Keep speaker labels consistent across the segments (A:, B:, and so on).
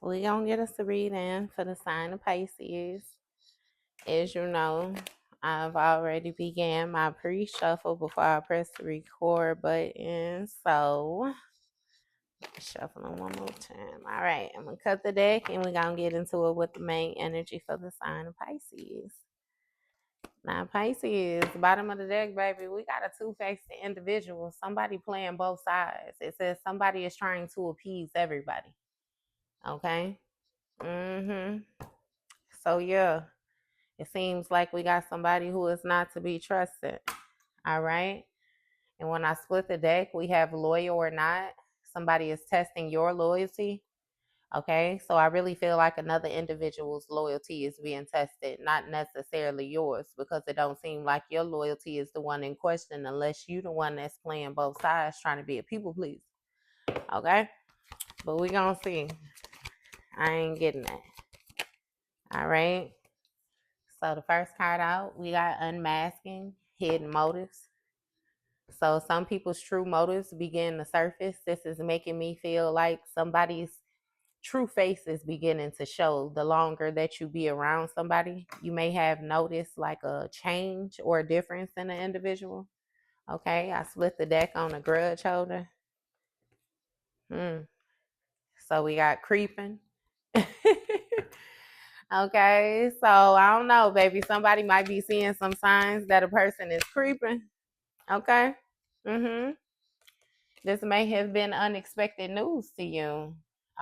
A: we gonna get us a reading for the sign of Pisces. As you know, I've already began my pre-shuffle before I press the record button. So shuffling one more time. All right, I'm gonna cut the deck and we're gonna get into it with the main energy for the sign of Pisces. Now, Pisces, bottom of the deck, baby, we got a two-faced individual. Somebody playing both sides. It says somebody is trying to appease everybody. Okay? So, yeah, it seems like we got somebody who is not to be trusted. All right? And when I split the deck, we have loyal or not. Somebody is testing your loyalty. Okay, so I really feel like another individual's loyalty is being tested, not necessarily yours, because it don't seem like your loyalty is the one in question unless you the one that's playing both sides trying to be a people pleaser. Okay, but we gonna see. I ain't getting that. All right. So the first card out, we got unmasking, hidden motives. So some people's true motives begin to surface. This is making me feel like somebody's true face is beginning to show the longer that you be around somebody. You may have noticed like a change or a difference in the individual. Okay, I split the deck on a grudge holder. So we got creeping. Okay, so I don't know, baby. Somebody might be seeing some signs that a person is creeping. Okay. This may have been unexpected news to you.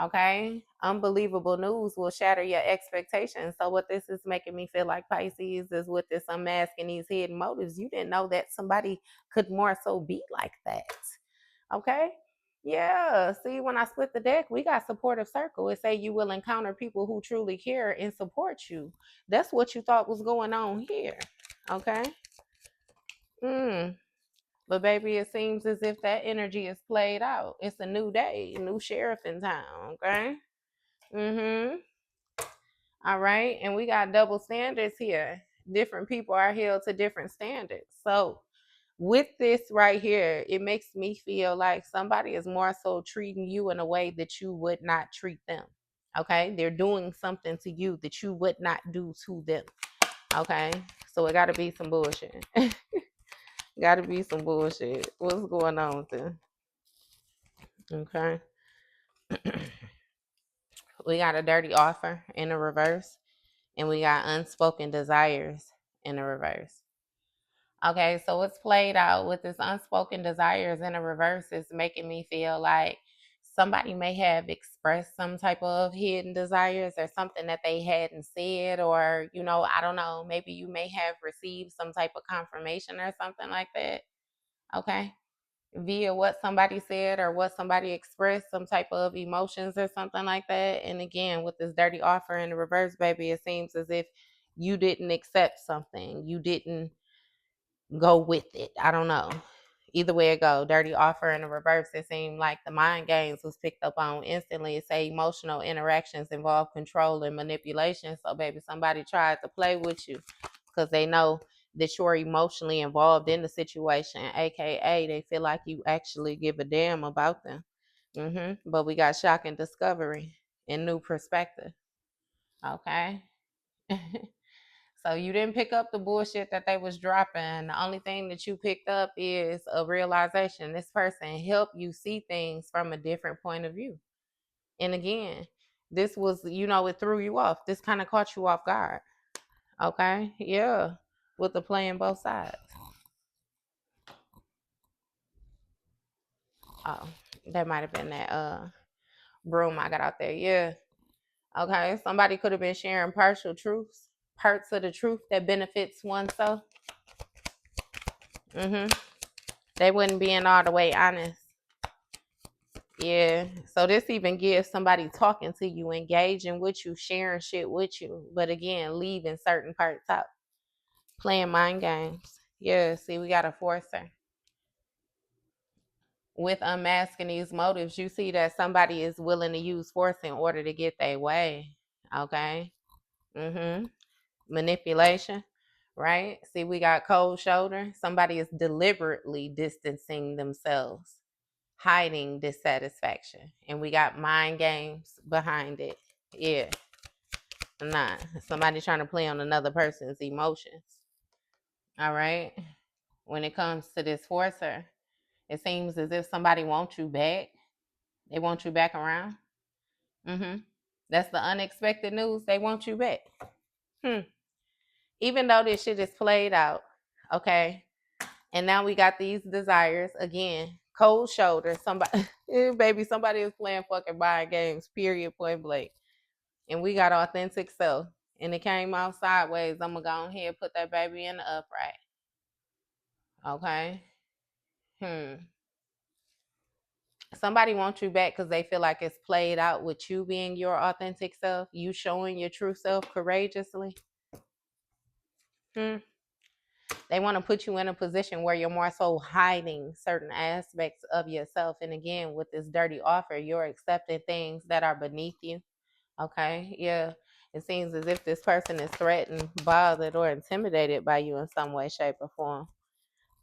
A: Okay. Unbelievable news will shatter your expectations. So, what this is making me feel like, Pisces, is with this unmasking these hidden motives. You didn't know that somebody could more so be like that. Okay. Yeah. See, when I split the deck, we got supportive circle. It say you will encounter people who truly care and support you. That's what you thought was going on here. Okay. But baby, it seems as if that energy is played out. It's a new day, new sheriff in town, okay? All right, and we got double standards here. Different people are held to different standards. So with this right here, it makes me feel like somebody is more so treating you in a way that you would not treat them. Okay? They're doing something to you that you would not do to them. Okay? So it gotta be some bullshit. Gotta be some bullshit. What's going on with them? Okay. We got a dirty offer in the reverse, and we got unspoken desires in the reverse. Okay, so what's played out with this unspoken desires in the reverse is making me feel like somebody may have expressed some type of hidden desires or something that they hadn't said, or, I don't know, maybe you may have received some type of confirmation or something like that. Okay. Via what somebody said or what somebody expressed, some type of emotions or something like that. And again, with this dirty offer in the reverse, baby, it seems as if you didn't accept something. You didn't go with it. I don't know. Either way it go, dirty offer in the reverse, it seemed like the mind games was picked up on instantly. It say emotional interactions involve control and manipulation. So baby, somebody tried to play with you because they know that you're emotionally involved in the situation, aka they feel like you actually give a damn about them. But we got shock and discovery and new perspective. Okay. So you didn't pick up the bullshit that they was dropping. The only thing that you picked up is a realization. This person helped you see things from a different point of view. And again, this was, it threw you off. This kind of caught you off guard. Okay? Yeah. With the playing both sides. Oh, that might have been that broom I got out there. Yeah. Okay. Somebody could have been sharing partial truths, parts of the truth that benefits oneself. They wouldn't being all the way honest. Yeah. So this even gives somebody talking to you, engaging with you, sharing shit with you. But again, leaving certain parts out. Playing mind games. Yeah, see, we got a forcer. With unmasking these motives, you see that somebody is willing to use force in order to get their way. Okay. Manipulation. Right? See, we got cold shoulder. Somebody is deliberately distancing themselves, hiding dissatisfaction. And we got mind games behind it. Yeah, nah. Somebody trying to play on another person's emotions. All right. When it comes to this forcer, it seems as if somebody wants you back. They want you back around. Mm-hmm. That's the unexpected news. They want you back. Hmm. Even though this shit is played out, okay. And now we got these desires again. Cold shoulder. Somebody, baby, somebody is playing fucking mind games. Period. Point blank. And we got authentic self. And it came out sideways. I'm gonna go ahead and put that baby in the upright. Okay. Somebody wants you back because they feel like it's played out with you being your authentic self, you showing your true self courageously. They want to put you in a position where you're more so hiding certain aspects of yourself. And again, with this dirty offer, you're accepting things that are beneath you. Okay. Yeah. It seems as if this person is threatened, bothered, or intimidated by you in some way, shape, or form.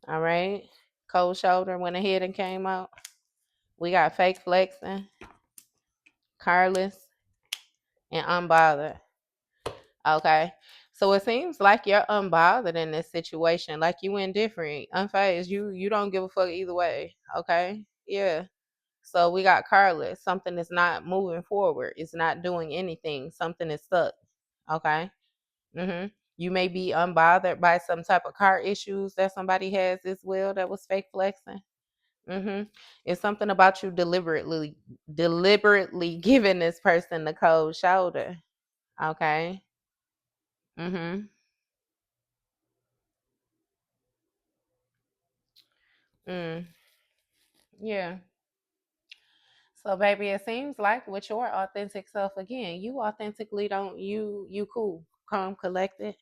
A: All right. Cold shoulder went ahead and came out. We got fake flexing, careless, and unbothered. Okay. So it seems like you're unbothered in this situation, like you indifferent, unfazed. You don't give a fuck either way. Okay. Yeah. So we got careless. Something is not moving forward. It's not doing anything. Something is stuck. Okay. You may be unbothered by some type of car issues that somebody has as well that was fake flexing. It's something about you deliberately giving this person the cold shoulder. Okay. Mm-hmm. Mm. Yeah. So baby, it seems like with your authentic self again, you authentically don't you cool, calm, collected.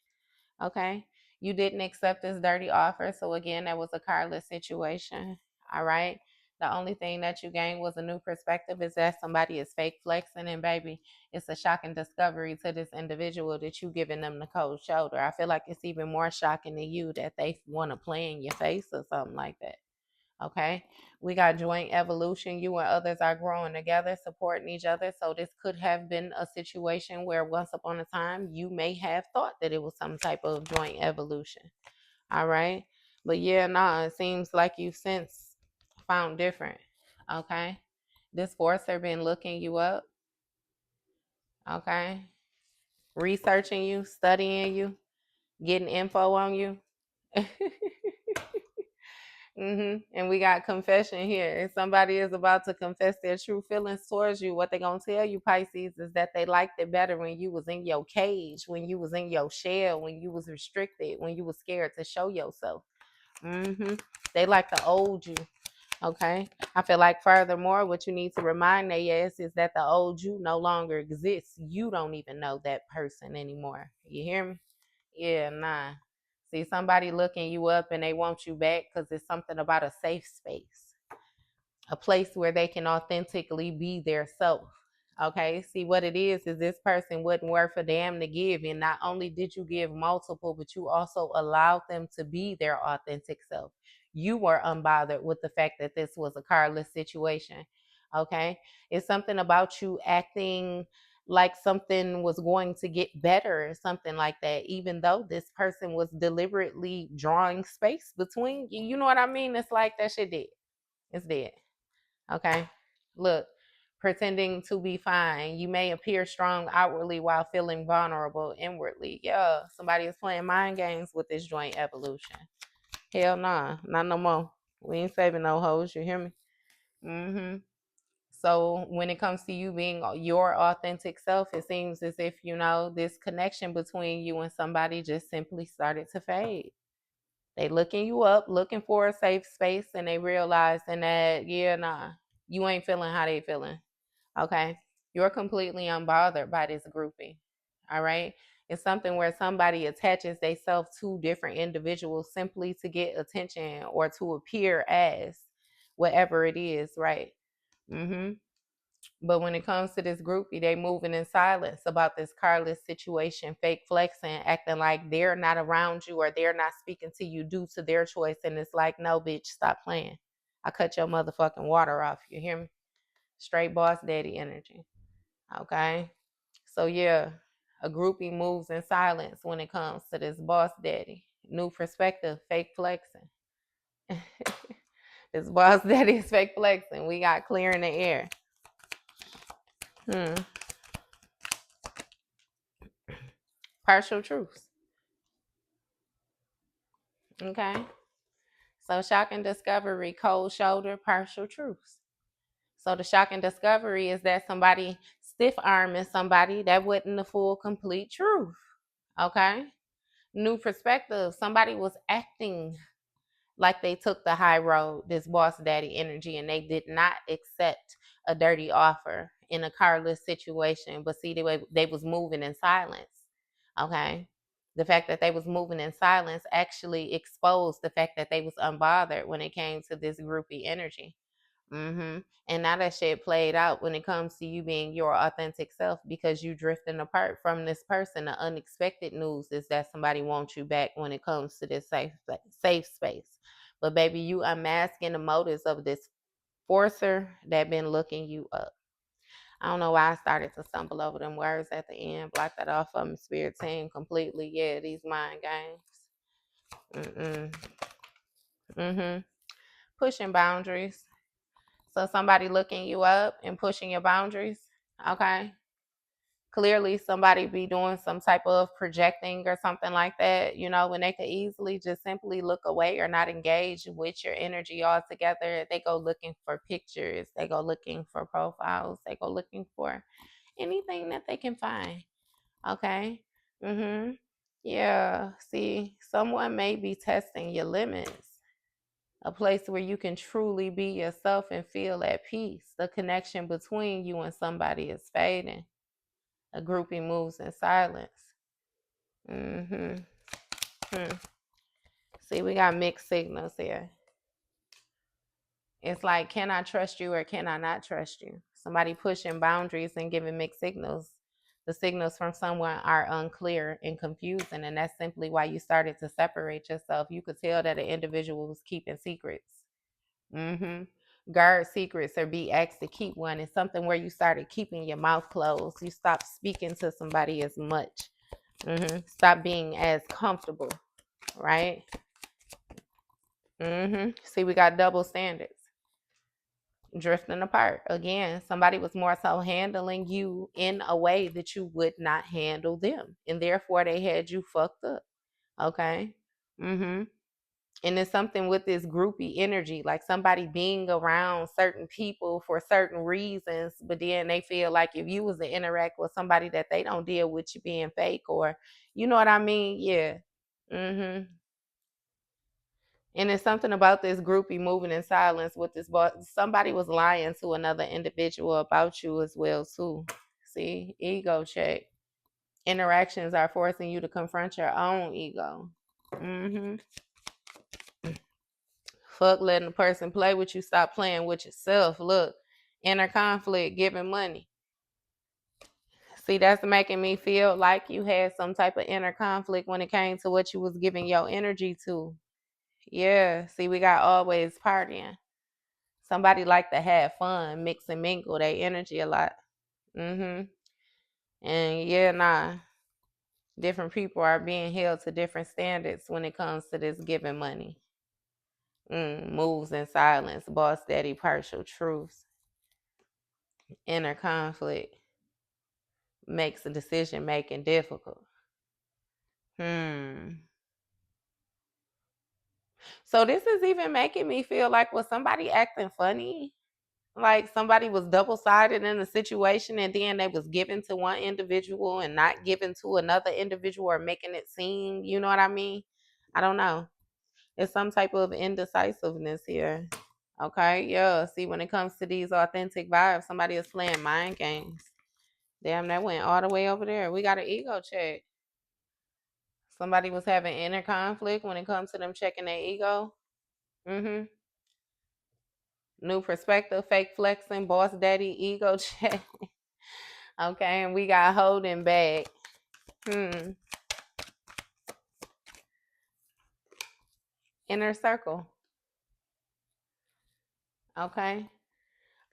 A: Okay. You didn't accept this dirty offer. So again, that was a careless situation. All right. The only thing that you gained was a new perspective is that somebody is fake flexing, and baby, it's a shocking discovery to this individual that you giving them the cold shoulder. I feel like it's even more shocking to you that they want to play in your face or something like that. Okay. We got joint evolution. You and others are growing together, supporting each other. So this could have been a situation where once upon a time you may have thought that it was some type of joint evolution. All right. But yeah, nah, it seems like you since found different. Okay. This forcer been looking you up. Okay. Researching you, studying you, getting info on you. And we got confession here. If somebody is about to confess their true feelings towards you, what they gonna tell you, Pisces, is that they liked it better when you was in your cage, when you was in your shell, when you was restricted, when you was scared to show yourself. They like the old you. Okay. I feel like furthermore, what you need to remind their ass is that the old you no longer exists. You don't even know that person anymore. You hear me? Yeah, nah. See, somebody looking you up and they want you back because it's something about a safe space, a place where they can authentically be their self. Okay, see what it is this person wasn't worth a damn to give. And not only did you give multiple, but you also allowed them to be their authentic self. You were unbothered with the fact that this was a carless situation. Okay, it's something about you acting like something was going to get better or something like that, even though this person was deliberately drawing space between you. You know what I mean? It's like that shit dead. It's dead. Okay. Look, pretending to be fine. You may appear strong outwardly while feeling vulnerable inwardly. Yeah, somebody is playing mind games with this joint evolution. Hell nah, not no more. We ain't saving no hoes. You hear me? Mm-hmm. So when it comes to you being your authentic self, it seems as if, this connection between you and somebody just simply started to fade. They looking you up, looking for a safe space, and they realizing that, yeah, nah, you ain't feeling how they feeling. Okay. You're completely unbothered by this grouping. All right. It's something where somebody attaches themselves to different individuals simply to get attention or to appear as whatever it is, right? Mm-hmm. But when it comes to this groupie, they moving in silence about this carless situation, fake flexing, acting like they're not around you or they're not speaking to you due to their choice. And it's like, no, bitch, stop playing. I cut your motherfucking water off. You hear me? Straight boss daddy energy. Okay. So yeah, a groupie moves in silence when it comes to this boss daddy. New perspective, fake flexing. This boss daddy is fake flexing. We got clear in the air. Partial truths. Okay. So shock and discovery, cold shoulder, partial truths. So the shock and discovery is that somebody stiff arming somebody that wasn't the full complete truth. Okay. New perspective. Somebody was acting like they took the high road, this boss daddy energy, and they did not accept a dirty offer in a carless situation. But see, they was moving in silence. Okay. The fact that they was moving in silence actually exposed the fact that they was unbothered when it came to this groupie energy. And now that shit played out when it comes to you being your authentic self because you drifting apart from this person. The unexpected news is that somebody wants you back when it comes to this safe space. But baby, you unmasking the motives of this forcer that been looking you up. I don't know why I started to stumble over them words at the end. Block that off of my spirit team completely. Yeah, these mind games. Pushing boundaries. So somebody looking you up and pushing your boundaries. Okay. Clearly somebody be doing some type of projecting or something like that, when they could easily just simply look away or not engage with your energy altogether. They go looking for pictures, they go looking for profiles, they go looking for anything that they can find. Okay. Yeah. See, someone may be testing your limits. A place where you can truly be yourself and feel at peace. The connection between you and somebody is fading. A groupie moves in silence. Hmm. See, we got mixed signals here. It's like, can I trust you or can I not trust you? Somebody pushing boundaries and giving mixed signals. The signals from someone are unclear and confusing, and that's simply why you started to separate yourself. You could tell that an individual was keeping secrets. Guard secrets or be asked to keep one. It's something where you started keeping your mouth closed. You stopped speaking to somebody as much. Stop being as comfortable, right? See, we got double standards. Drifting apart. Again, somebody was more so handling you in a way that you would not handle them. And therefore they had you fucked up. Okay. And it's something with this groupie energy, like somebody being around certain people for certain reasons, but then they feel like if you was to interact with somebody that they don't deal with you being fake, or you know what I mean? Yeah. And it's something about this groupie moving in silence with this, but somebody was lying to another individual about you as well too. See, ego check. Interactions are forcing you to confront your own ego. Fuck letting a person play with you. Stop playing with yourself. Look, inner conflict, giving money. See, that's making me feel like you had some type of inner conflict when it came to what you was giving your energy to. Yeah. See, we got always partying. Somebody like to have fun, mix and mingle their energy a lot. And yeah, nah. Different people are being held to different standards when it comes to this giving money. Moves in silence, boss daddy, partial truths. Inner conflict makes the decision making difficult. So this is even making me feel like, was somebody acting funny? Like somebody was double sided in the situation and then they was given to one individual and not given to another individual, or making it seem, you know what I mean? I don't know. It's some type of indecisiveness here. Okay, yeah. See, when it comes to these authentic vibes, somebody is playing mind games. Damn, that went all the way over there. We got an ego check. Somebody was having inner conflict when it comes to them checking their ego. New perspective, fake flexing, boss daddy, ego check. Okay, and we got holding back. Inner circle. Okay.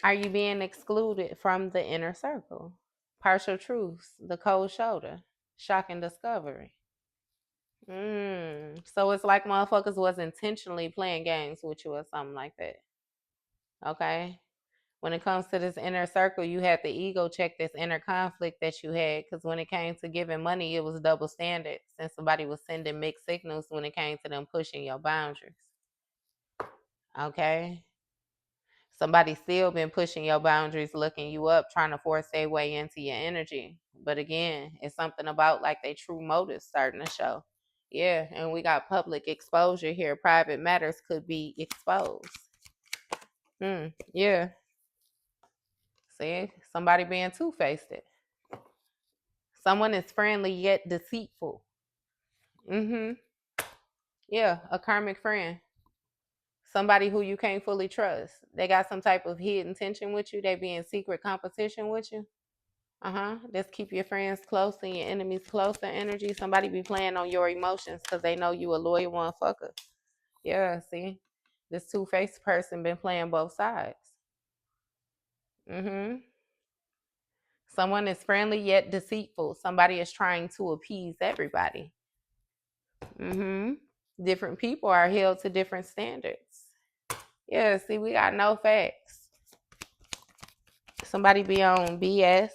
A: Are you being excluded from the inner circle? Partial truths, the cold shoulder, shocking discovery. So it's like motherfuckers was intentionally playing games with you or something like that. Okay. When it comes to this inner circle, you had the ego check this inner conflict that you had, because when it came to giving money, it was double standards, and somebody was sending mixed signals when it came to them pushing your boundaries. Okay. Somebody still been pushing your boundaries, looking you up, trying to force their way into your energy. But again, it's something about like their true motives starting to show. Yeah, and we got public exposure here. Private matters could be exposed. Yeah. See, somebody being two-faced. Someone is friendly yet deceitful. Yeah, a karmic friend. Somebody who you can't fully trust. They got some type of hidden tension with you. They be in secret competition with you. Just keep your friends close and your enemies closer energy. Somebody be playing on your emotions because they know you a loyal motherfucker. Yeah, see? This two-faced person been playing both sides. Someone is friendly yet deceitful. Somebody is trying to appease everybody. Different people are held to different standards. Yeah, see, we got no facts. Somebody be on BS.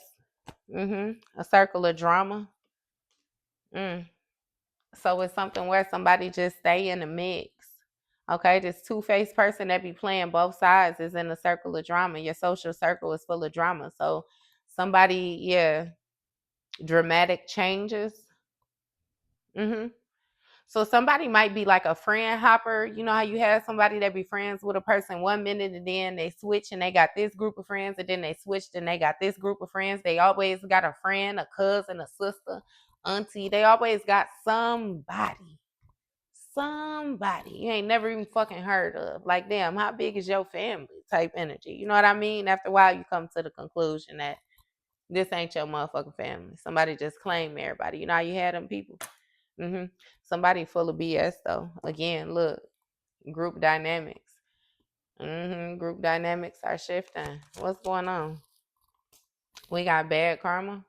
A: A circle of drama. So it's something where somebody just stay in the mix. Okay, this two-faced person that be playing both sides is in a circle of drama. Your social circle is full of drama. So somebody, yeah, dramatic changes. So somebody might be like a friend hopper. You know how you have somebody that be friends with a person 1 minute and then they switch and they got this group of friends, and then they switched and they got this group of friends. They always got a friend, a cousin, a sister, auntie. They always got somebody. Somebody you ain't never even fucking heard of. Like, damn, how big is your family type energy? You know what I mean? After a while, you come to the conclusion that this ain't your motherfucking family. Somebody just claim everybody. You know how you had them people? Somebody full of BS though. Again, look, group dynamics. Group dynamics are shifting. What's going on? We got bad karma.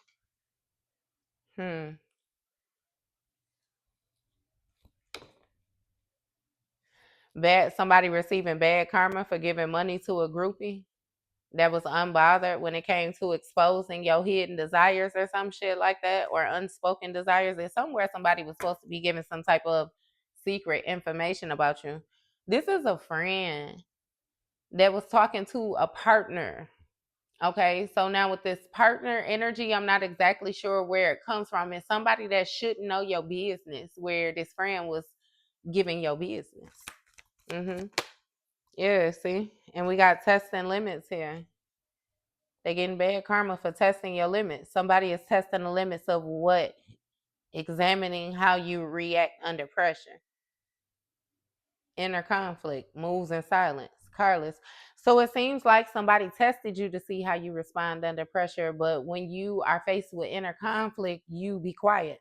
A: Somebody receiving bad karma for giving money to a groupie that was unbothered when it came to exposing your hidden desires or some shit like that, or unspoken desires. There's somewhere somebody was supposed to be giving some type of secret information about you. This is a friend that was talking to a partner. Okay, so now with this partner energy, I'm not exactly sure where it comes from. It's somebody that shouldn't know your business, where this friend was giving your business. Yeah, see? And we got tests and limits here. They're getting bad karma for testing your limits. Somebody is testing the limits of what? Examining how you react under pressure. Inner conflict, moves in silence, careless. So it seems like somebody tested you to see how you respond under pressure, but when you are faced with inner conflict, you be quiet.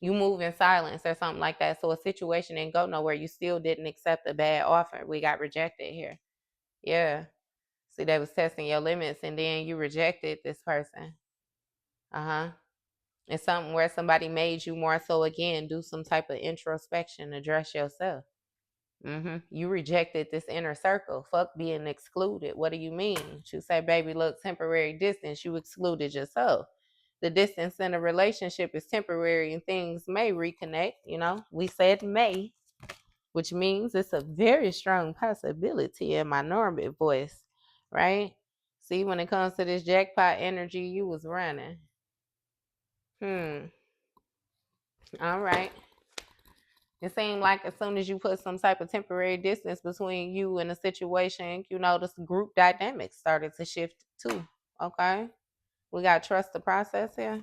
A: You move in silence or something like that. So a situation didn't go nowhere. You still didn't accept a bad offer. We got rejected here. Yeah. See, they was testing your limits and then you rejected this person. It's something where somebody made you more so again, do some type of introspection, address yourself. You rejected this inner circle. Fuck being excluded. What do you mean? You say, baby, look, temporary distance. You excluded yourself. The distance in a relationship is temporary and things may reconnect. You know, we said may, which means it's a very strong possibility in my normal voice, right? See, when it comes to this jackpot energy, you was running. All right. It seemed like as soon as you put some type of temporary distance between you and the situation, you know, this group dynamic started to shift too. Okay. We got to trust the process here.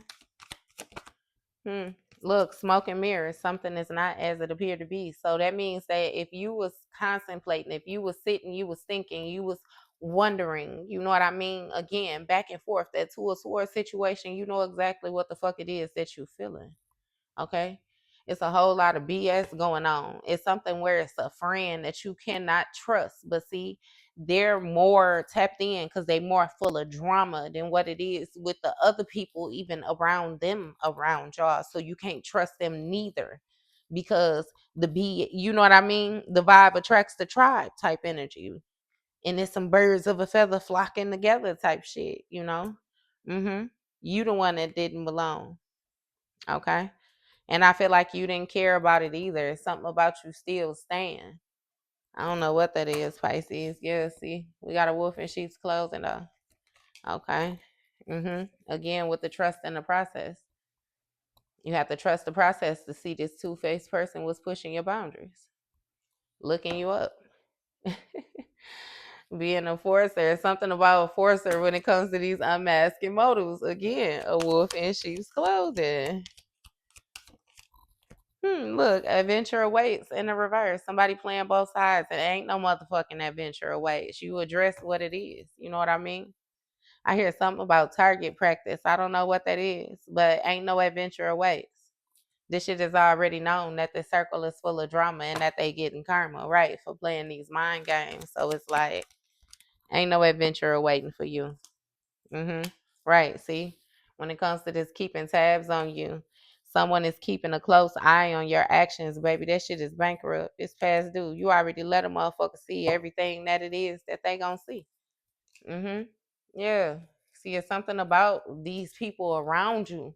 A: Look, smoke and mirrors. Something is not as it appeared to be. So that means that if you was contemplating, if you was sitting, you was thinking, you was wondering, you know what I mean? Again, back and forth, that two of swords situation, you know exactly what the fuck it is that you're feeling. Okay. It's a whole lot of BS going on. It's something where it's a friend that you cannot trust. But see, they're more tapped in because they more full of drama than what it is with the other people even around them, around y'all. So you can't trust them neither, because you know what I mean, the vibe attracts the tribe type energy, and it's some birds of a feather flocking together type shit, you know. You the one that didn't belong. Okay. And I feel like you didn't care about it either. It's something about you still staying. I don't know what that is, Pisces. Yeah, see, we got a wolf in sheep's clothing though. Okay. Again, with the trust in the process. You have to trust the process to see this two-faced person was pushing your boundaries, looking you up. Being a forcer, something about a forcer when it comes to these unmasking motives. Again, a wolf in sheep's clothing. Look, adventure awaits in the reverse. Somebody playing both sides. It ain't no motherfucking adventure awaits. You address what it is. You know what I mean? I hear something about target practice. I don't know what that is, but ain't no adventure awaits. This shit is already known that the circle is full of drama and that they getting karma, right, for playing these mind games. So it's like, ain't no adventure awaiting for you. Right. See, when it comes to this keeping tabs on you, someone is keeping a close eye on your actions, baby. That shit is bankrupt. It's past due. You already let a motherfucker see everything that it is that they gonna see. Yeah. See, it's something about these people around you.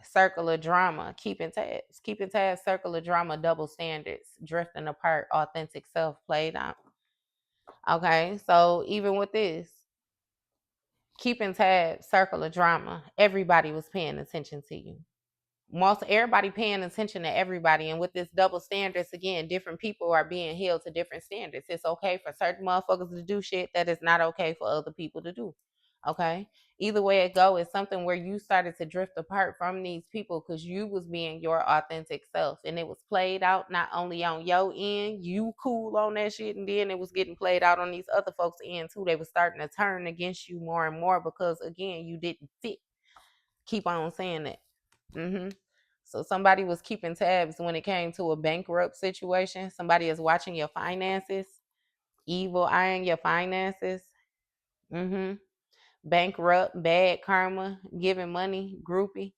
A: Circle of drama, keeping tabs, circle of drama, double standards, drifting apart, authentic self played out. Okay, so even with this, keeping tabs, circle of drama, everybody was paying attention to you. Most everybody paying attention to everybody, and with this double standards, again, different people are being held to different standards. It's okay for certain motherfuckers to do shit that is not okay for other people to do. Okay, either way it go, it's something where you started to drift apart from these people because you was being your authentic self, and it was played out not only on your end, you cool on that shit, and then it was getting played out on these other folks' end too. They was starting to turn against you more and more because again, you didn't fit. Keep on saying that. So somebody was keeping tabs when it came to a bankrupt situation. Somebody is watching your finances, evil eyeing your finances. Bankrupt, bad karma, giving money, groupie,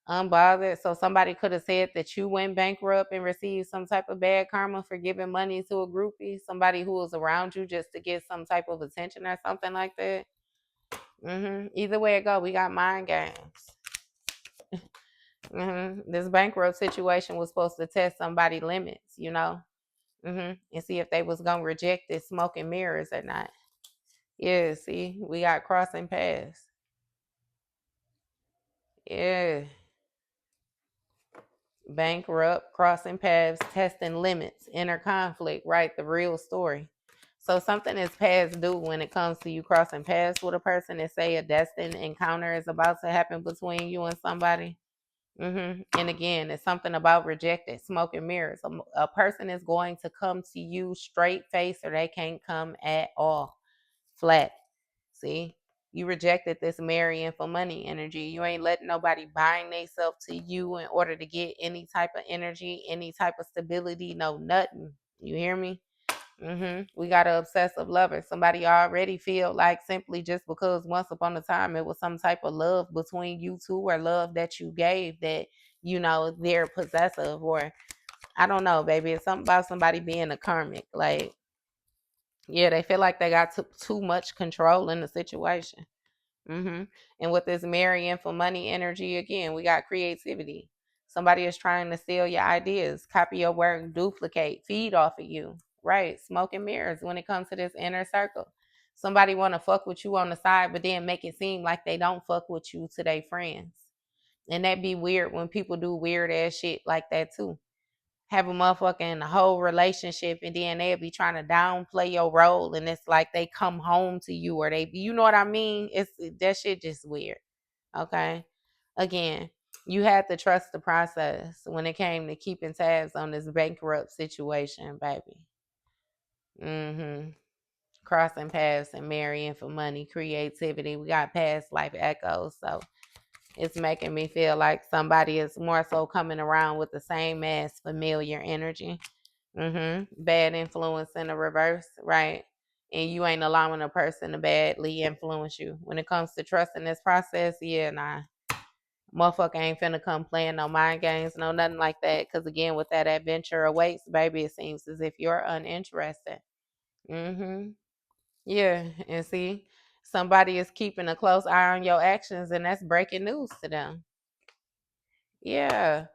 A: unbothered. So somebody could have said that you went bankrupt and received some type of bad karma for giving money to a groupie, somebody who was around you just to get some type of attention or something like that. Either way it go, we got mind games. This bankrupt situation was supposed to test somebody limits, you know, and see if they was gonna reject this smoke and mirrors or not. Yeah, see, we got crossing paths. Yeah, bankrupt, crossing paths, testing limits, inner conflict, right? The real story. So something is past due when it comes to you crossing paths with a person and say a destined encounter is about to happen between you and somebody. And again, it's something about rejected smoke and mirrors. A person is going to come to you straight face, or they can't come at all. Flat. See, you rejected this marrying for money energy. You ain't letting nobody bind themselves to you in order to get any type of energy, any type of stability. No, nothing. You hear me? We got an obsessive lover. Somebody already feel like simply just because once upon a time it was some type of love between you two, or love that you gave, that you know they're possessive, or I don't know, baby. It's something about somebody being a karmic. Like, yeah, they feel like they got too much control in the situation. And with this marrying for money energy, again, we got creativity. Somebody is trying to steal your ideas, copy your work, duplicate, feed off of you. Right. Smoke and mirrors when it comes to this inner circle. Somebody want to fuck with you on the side, but then make it seem like they don't fuck with you to their friends. And that be weird when people do weird ass shit like that too. Have a motherfucking whole relationship, and then they'll be trying to downplay your role, and it's like they come home to you, or they, you know what I mean? It's that shit just weird. Okay. Again, you had to trust the process when it came to keeping tabs on this bankrupt situation, baby. Crossing paths and marrying for money, creativity. We got past life echoes, so it's making me feel like somebody is more so coming around with the same as familiar energy. Bad influence in the reverse, right? And you ain't allowing a person to badly influence you. When it comes to trusting this process, yeah, nah. Motherfucker ain't finna come playing no mind games, no nothing like that. Cause again, with that adventure awaits, baby, it seems as if you're uninterested. Mm-hmm. Yeah, and see, somebody is keeping a close eye on your actions, and that's breaking news to them. Yeah.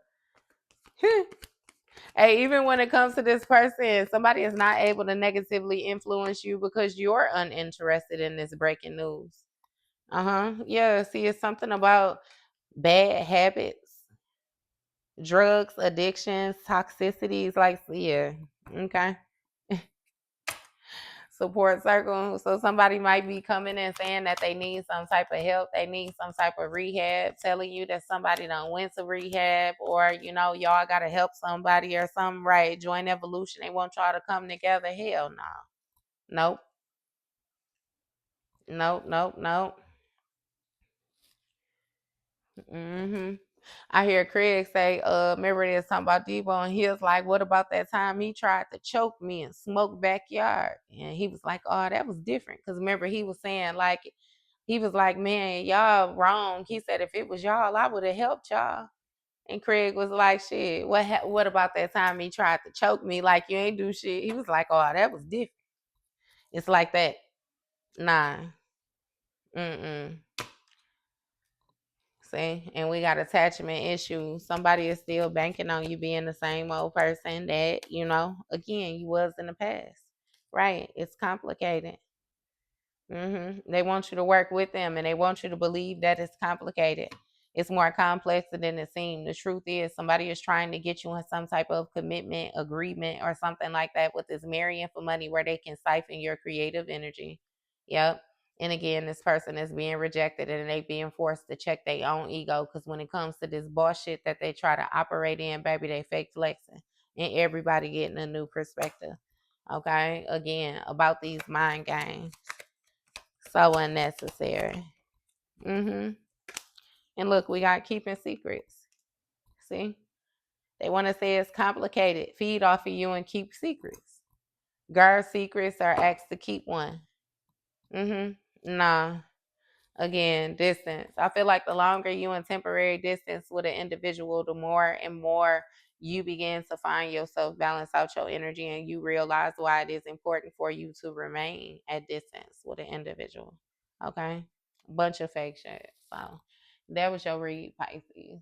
A: Hey, even when it comes to this person, somebody is not able to negatively influence you because you're uninterested in this breaking news. Uh-huh. Yeah, see, it's something about bad habits, drugs, addictions, toxicities, like, yeah. Okay. Support circle. So somebody might be coming and saying that they need some type of help, they need some type of rehab, telling you that somebody done went to rehab, or y'all gotta help somebody or something, right? Join evolution. They want y'all to come together. Hell no. Nope. Nope. Nope. Nope. hmm I hear Craig say, remember they was talking about Debo, and he was like, what about that time he tried to choke me and smoke backyard? And he was like, oh, that was different. Because remember, he was saying, like, he was like, man, y'all wrong. He said, if it was y'all, I would have helped y'all. And Craig was like, shit, what about that time he tried to choke me like you ain't do shit? He was like, oh, that was different. It's like that. Nah. Mm-mm. See, and we got attachment issues. Somebody is still banking on you being the same old person that, again, you was in the past. Right. It's complicated. They want you to work with them, and they want you to believe that it's complicated. It's more complex than it seems. The truth is, somebody is trying to get you in some type of commitment, agreement, or something like that with this marrying for money where they can siphon your creative energy. Yep. And again, this person is being rejected and they being forced to check their own ego, because when it comes to this bullshit that they try to operate in, baby, they fake flexing and everybody getting a new perspective. Okay. Again, about these mind games. So unnecessary. hmm And look, we got keeping secrets. See? They want to say it's complicated. Feed off of you and keep secrets. Guard secrets or ask to keep one. Nah. Again, distance. I feel like the longer you in temporary distance with an individual, the more and more you begin to find yourself balance out your energy, and you realize why it is important for you to remain at distance with an individual. Okay? Bunch of fake shit. So that was your read, Pisces.